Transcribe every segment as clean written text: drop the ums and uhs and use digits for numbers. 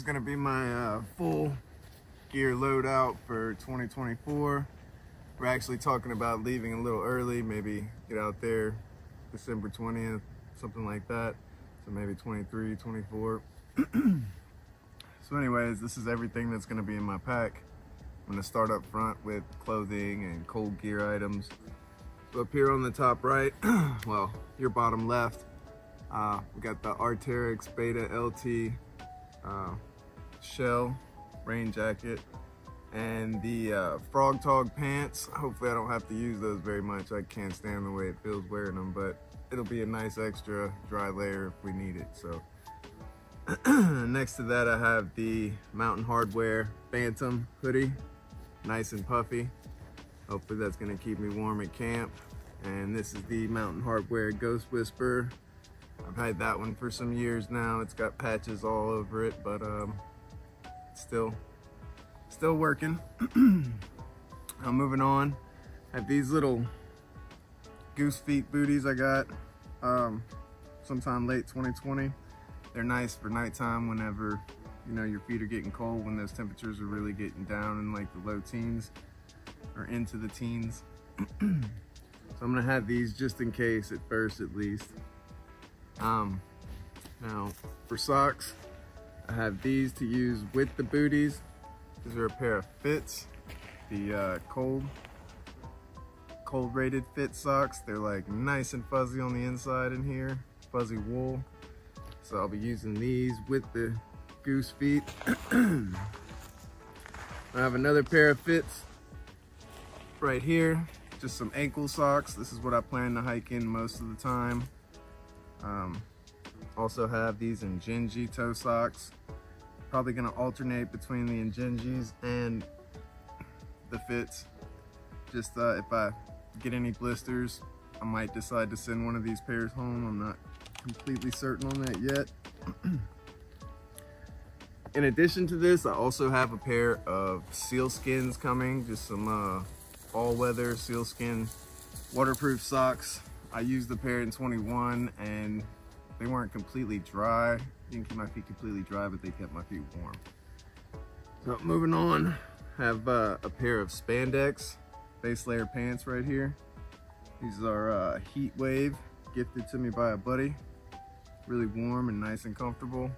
is going to be my full gear loadout for 2024. We're actually talking about leaving a little early, maybe get out there December 20th, something like that. So maybe 23, 24. So anyways, this is everything that's going to be in my pack. I'm going to start up front with clothing and cold gear items. So up here on the top right, well, your bottom left, we got the Arc'teryx Beta LT shell rain jacket and the Frog Tog pants. Hopefully I don't have to use those very much. I can't stand the way it feels wearing them, but it'll be a nice extra dry layer if we need it. So next to that I have the Mountain Hardwear Phantom hoodie, nice and puffy. Hopefully that's gonna keep me warm at camp. And this is the Mountain Hardwear Ghost Whisper. I've had that one for some years now. It's got patches all over it, but it's still working. Now moving on, I have these little goose feet booties I got sometime late 2020. They're nice for nighttime whenever, you know, your feet are getting cold, when those temperatures are really getting down in like the low teens or into the teens. So I'm gonna have these just in case, at first at least. Now for socks, I have these to use with the booties. These are a pair of Fits, the cold rated Fit socks. They're like nice and fuzzy on the inside in here, fuzzy wool. So I'll be using these with the goose feet. I have another pair of Fits right here, just some ankle socks. This is what I plan to hike in most of the time. Also have these Injinji toe socks. Probably gonna alternate between the Injinjis and the Fits. Just if I get any blisters, I might decide to send one of these pairs home. I'm not completely certain on that yet. In addition to this, I also have a pair of Sealskins coming, just some all-weather sealskin waterproof socks. I used the pair in 21 and they weren't completely dry. Didn't keep my feet completely dry, but they kept my feet warm. So moving on, have a pair of spandex base layer pants right here. These are Heat Wave, gifted to me by a buddy. Really warm and nice and comfortable.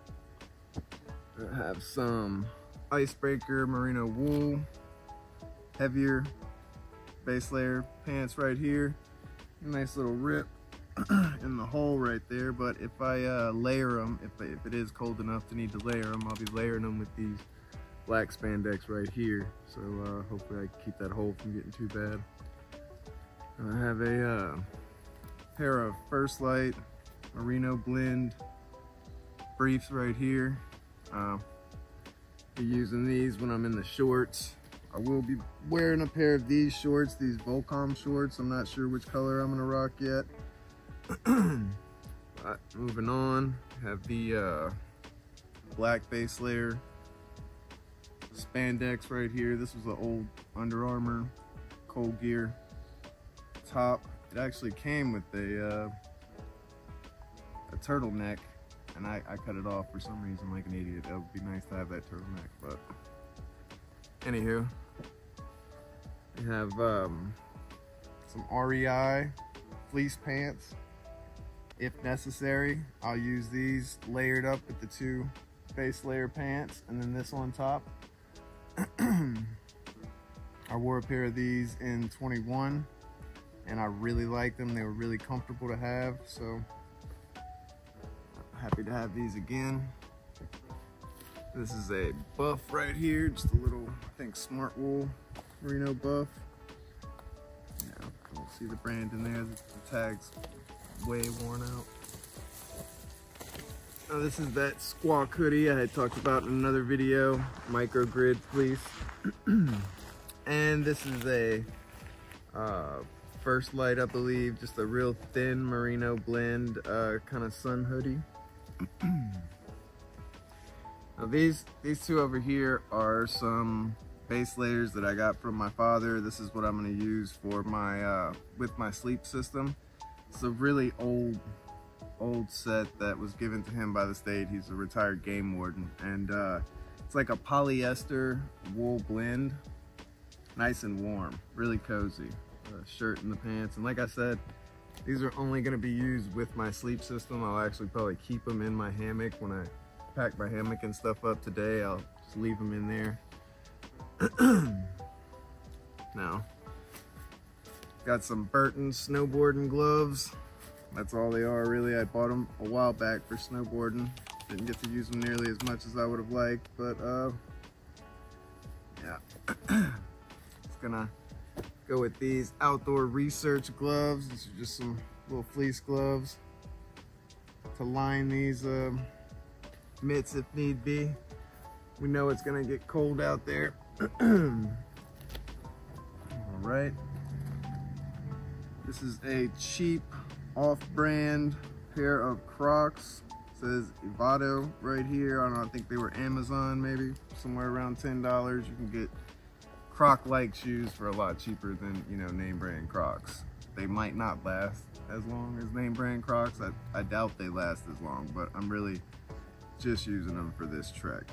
I have some Icebreaker merino wool, heavier base layer pants right here. Nice little rip in the hole right there, but if I layer them, if it is cold enough to need to layer them, I'll be layering them with these black spandex right here. So hopefully I can keep that hole from getting too bad. And I have a pair of First Light merino blend briefs right here. Be using these when I'm in the shorts. I will be wearing a pair of these shorts, these Volcom shorts. I'm not sure which color I'm gonna rock yet. But moving on, have the black base layer spandex right here. This was an old Under Armour cold gear top. It actually came with a turtleneck, and I cut it off for some reason like an idiot. That would be nice to have that turtleneck, but anywho, we have some REI Fleece pants. If necessary, I'll use these layered up with the two base layer pants and then this on top. I wore a pair of these in 21 and I really liked them. They were really comfortable to have, so happy to have these again. This is a buff right here, just a little, I think, Smart Wool merino buff. Yeah, don't see the brand in there, the tag's way worn out. Now this is that Squak hoodie I had talked about in another video, microgrid fleece. And this is a First Light, I believe, just a real thin merino blend kind of sun hoodie. Now these two over here are some base layers that I got from my father. This is what I'm going to use for my with my sleep system. It's a really old old set that was given to him by the state. He's a retired game warden, and it's like a polyester wool blend, nice and warm, really cozy. Shirt and the pants, and like I said, these are only going to be used with my sleep system. I'll actually probably keep them in my hammock when I pack my hammock and stuff up today. I'll just leave them in there. Now, got some Burton snowboarding gloves. That's all they are, really. I bought them a while back for snowboarding. Didn't get to use them nearly as much as I would have liked, but yeah. It's gonna go with these outdoor research gloves. These are just some little fleece gloves to line these mitts if need be. We know it's gonna get cold out there. All right. This is a cheap off-brand pair of Crocs. It says Evado right here. I don't know, I think they were Amazon, maybe somewhere around $10. You can get Croc-like shoes for a lot cheaper than, you know, name brand Crocs. They might not last as long as name brand Crocs. I doubt they last as long, but I'm really just using them for this trek.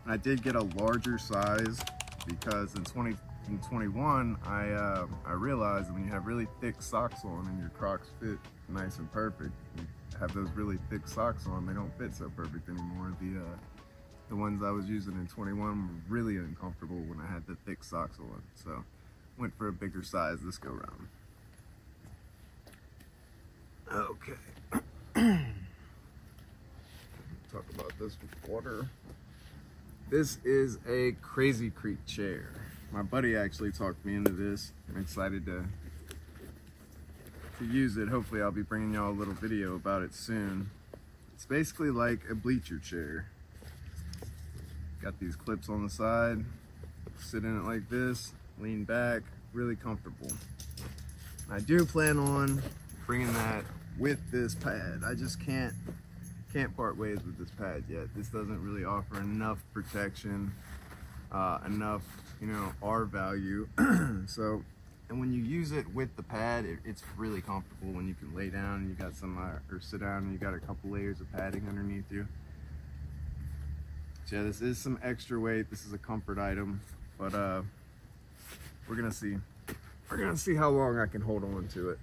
And I did get a larger size because in 2021 I realized when you have really thick socks on and your Crocs fit nice and perfect, you have those really thick socks on, they don't fit so perfect anymore. The ones I was using in 21 were really uncomfortable when I had the thick socks on, so went for a bigger size this go round. Okay. Talk about this with water. This is a Crazy Creek chair. My buddy actually talked me into this. I'm excited to use it. Hopefully I'll be bringing y'all a little video about it soon. It's basically like a bleacher chair. Got these clips on the side, sit in it like this, lean back, really comfortable. I do plan on bringing that with this pad. I just can't part ways with this pad yet. This doesn't really offer enough protection, enough, you know, R value. So, and when you use it with the pad, it's really comfortable when you can lay down and you got some, or sit down and you got a couple layers of padding underneath you. So yeah, this is some extra weight. This is a comfort item, but we're gonna see. We're gonna see how long I can hold on to it.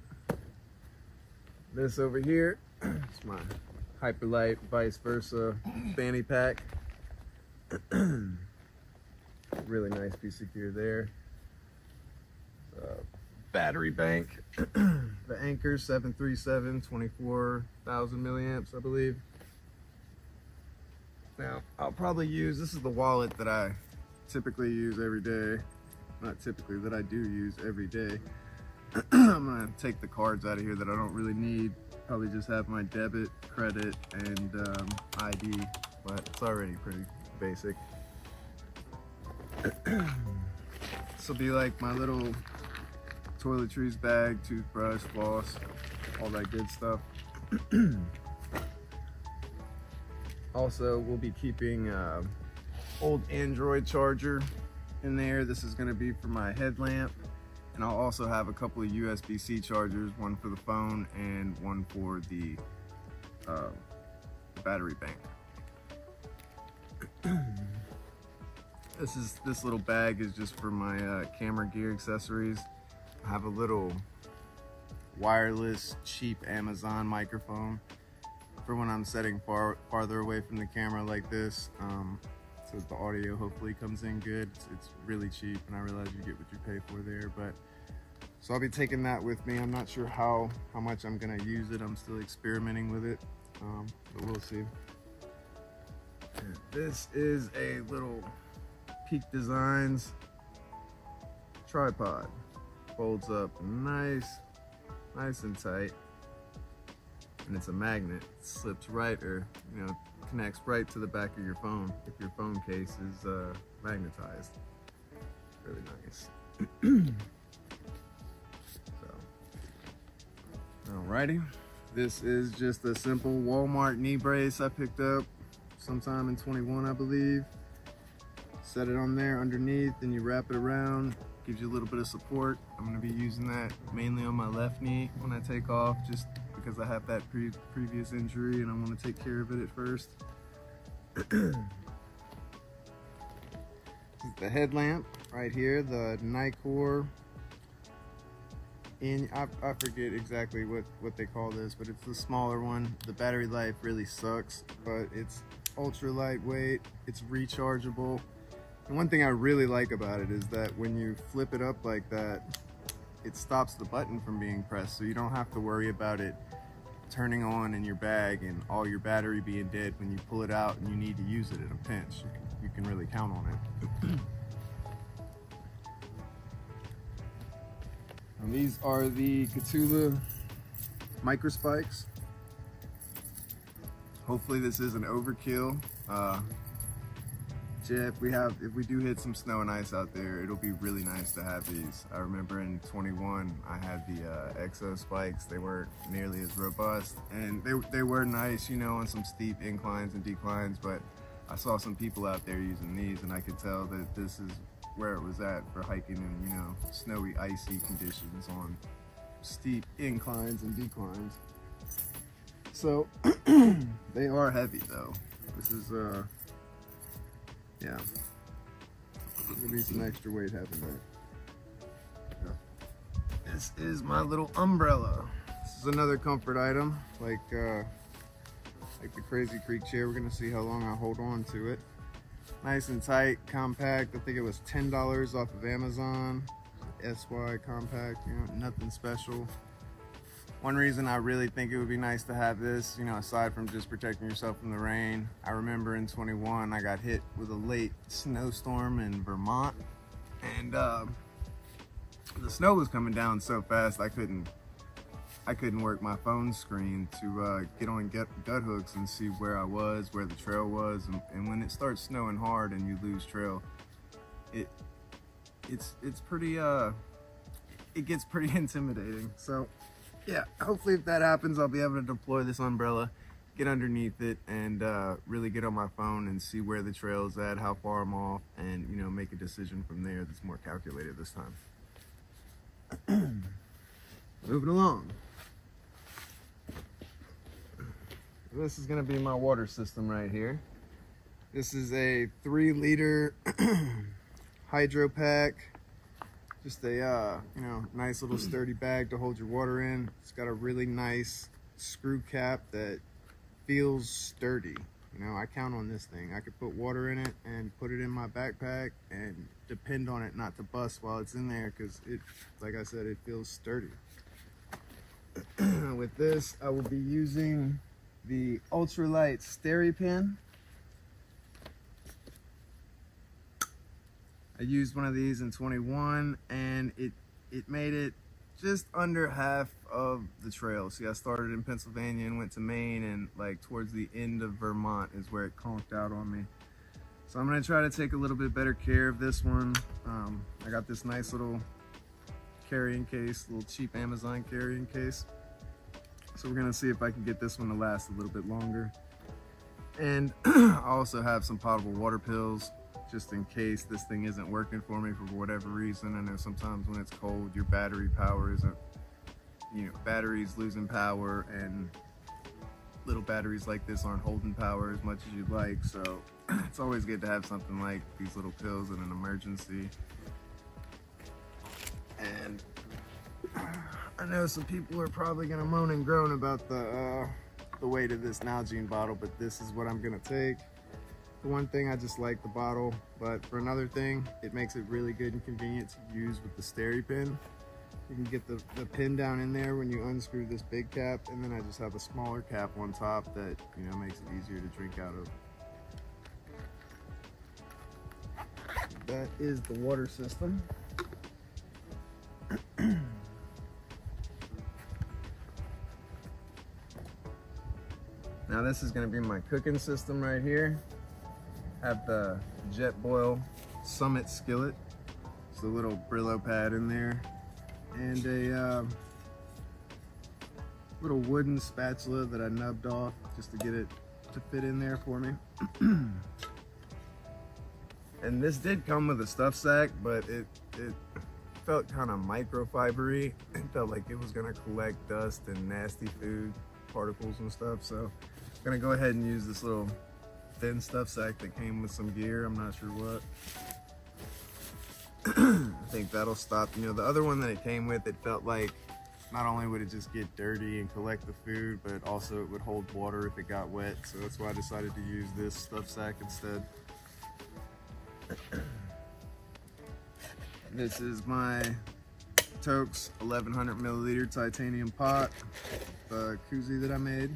This over here, it's my Hyperlight vice versa fanny pack. Really nice piece of gear there. Battery bank. The Anker 737, 24,000 milliamps, I believe. Now, I'll probably use, this is the wallet that I typically use every day. Not typically, that I do use every day. I'm gonna take the cards out of here that I don't really need. Probably just have my debit, credit, and ID, but it's already pretty basic. This will be like my little toiletries bag, toothbrush, floss, all that good stuff. Also, we'll be keeping old Android charger in there. This is gonna be for my headlamp. And I'll also have a couple of USB-C chargers, one for the phone and one for the battery bank. This little bag is just for my camera gear accessories. I have a little wireless, cheap Amazon microphone for when I'm setting farther away from the camera like this. So the audio hopefully comes in good. It's really cheap, and I realize you get what you pay for there, but so I'll be taking that with me. I'm not sure how much I'm gonna use it. I'm still experimenting with it, but we'll see. And this is a little Peak Designs tripod. Folds up nice and tight, and it's a magnet. It slips right, or you know, connects right to the back of your phone if your phone case is magnetized. Really nice. Alrighty, this is just a simple Walmart knee brace I picked up sometime in 21, I believe. Set it on there underneath, and you wrap it around. Gives you a little bit of support. I'm gonna be using that mainly on my left knee when I take off, just because I have that previous injury and I want to take care of it at first. The headlamp right here, the Nikor. I forget exactly what they call this, but it's the smaller one. The battery life really sucks, but it's ultra lightweight, it's rechargeable. And one thing I really like about it is that when you flip it up like that, it stops the button from being pressed, so you don't have to worry about it turning on in your bag and all your battery being dead when you pull it out and you need to use it in a pinch. You can really count on it. And these are the Cthulhu micro spikes. Hopefully this isn't overkill. If we do hit some snow and ice out there, it'll be really nice to have these. I remember in 21, I had the Exo spikes. They weren't nearly as robust, and they were nice, you know, on some steep inclines and declines, but I saw some people out there using these, and I could tell that this is where it was at for hiking in, you know, snowy, icy conditions on steep inclines and declines. So they are heavy though. This is yeah, gonna be some extra weight having that. Yeah. This is my little umbrella. This is another comfort item, like the Crazy Creek chair. We're gonna see how long I hold on to it. Nice and tight, compact. I think it was $10 off of Amazon. SY compact, you know, nothing special. One reason I really think it would be nice to have this, you know, aside from just protecting yourself from the rain, I remember in 21 I got hit with a late snowstorm in Vermont, and the snow was coming down so fast I couldn't work my phone screen to get on gut hooks and see where I was, where the trail was, and when it starts snowing hard and you lose trail, it's pretty it gets pretty intimidating. So yeah, hopefully if that happens, I'll be able to deploy this umbrella, get underneath it, and really get on my phone and see where the trail is at, how far I'm off, and, you know, make a decision from there that's more calculated this time. Moving along. This is gonna be my water system right here. This is a 3-liter hydro pack. Just a you know, nice little sturdy bag to hold your water in. It's got a really nice screw cap that feels sturdy. You know, I count on this thing. I could put water in it and put it in my backpack and depend on it not to bust while it's in there, because it, like I said, it feels sturdy. With this, I will be using the ultralight Steri pen. I used one of these in 21, and it made it just under half of the trail. See, I started in Pennsylvania and went to Maine, and like towards the end of Vermont is where it conked out on me. So I'm gonna try to take a little bit better care of this one. I got this nice little carrying case, little cheap Amazon carrying case. So we're gonna see if I can get this one to last a little bit longer. And I also have some potable water pills, just in case this thing isn't working for me for whatever reason. I know sometimes when it's cold, your battery power isn't, you know, batteries losing power, and little batteries like this aren't holding power as much as you'd like. So it's always good to have something like these little pills in an emergency. And I know some people are probably gonna moan and groan about the weight of this Nalgene bottle, but this is what I'm gonna take. For one thing, I just like the bottle, but for another thing, it makes it really good and convenient to use with the Steri pin. You can get the pin down in there when you unscrew this big cap, and then I just have a smaller cap on top that, you know, makes it easier to drink out of. That is the water system. Now this is going to be my cooking system right here. Have the Jetboil Summit skillet. It's a little Brillo pad in there, and a little wooden spatula that I nubbed off just to get it to fit in there for me. And this did come with a stuff sack, but felt kind of microfibery. It felt like it was gonna collect dust and nasty food particles and stuff. So I'm gonna go ahead and use this little thin stuff sack that came with some gear. I'm not sure what. I think that'll stop. You know, the other one that it came with, it felt like not only would it just get dirty and collect the food, but also it would hold water if it got wet. So that's why I decided to use this stuff sack instead. This is my Tokes 1100 milliliter titanium pot, the koozie that I made.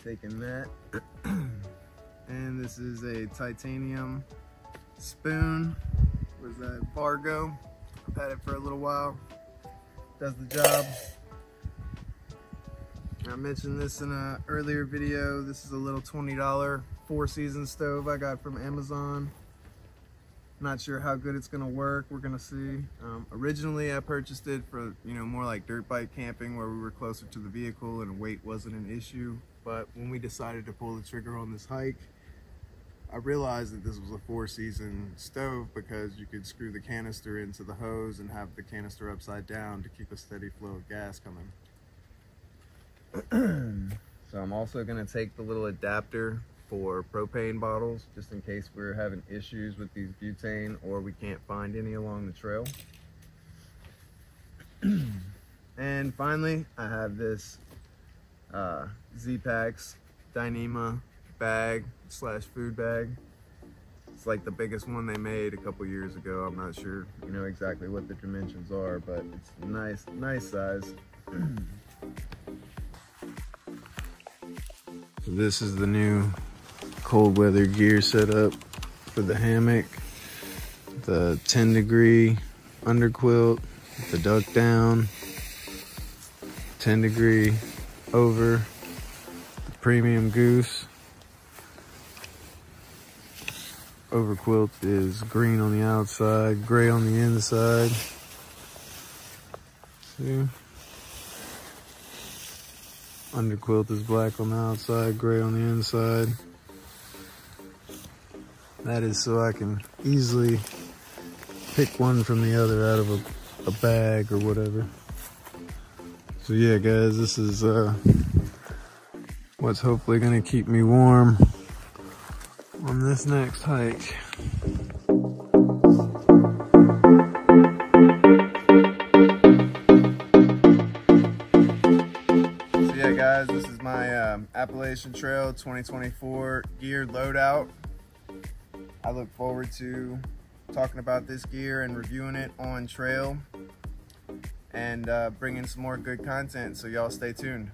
Taking that. And this is a titanium spoon. Where's that? Fargo. I've had it for a little while. Does the job. I mentioned this in an earlier video. This is a little $20 4-season stove I got from Amazon. Not sure how good it's gonna work. We're gonna see. Originally I purchased it for, you know, more like dirt bike camping where we were closer to the vehicle and weight wasn't an issue. But when we decided to pull the trigger on this hike, I realized that this was a 4-season stove because you could screw the canister into the hose and have the canister upside down to keep a steady flow of gas coming. So I'm also gonna take the little adapter for propane bottles, just in case we're having issues with these butane or we can't find any along the trail. And finally, I have this Z-Packs Dyneema bag slash food bag. It's like the biggest one they made a couple years ago. I'm not sure, you know, exactly what the dimensions are, but it's nice size. So this is the new cold weather gear setup for the hammock. The 10-degree underquilt, the duck down, 10-degree over, the premium goose. Overquilt is green on the outside, gray on the inside. See? Underquilt is black on the outside, gray on the inside. That is so I can easily pick one from the other out of a bag or whatever. So yeah, guys, this is what's hopefully gonna keep me warm on this next hike. So yeah, guys, this is my Appalachian Trail 2024 gear loadout. I look forward to talking about this gear and reviewing it on trail and bringing some more good content, so y'all stay tuned.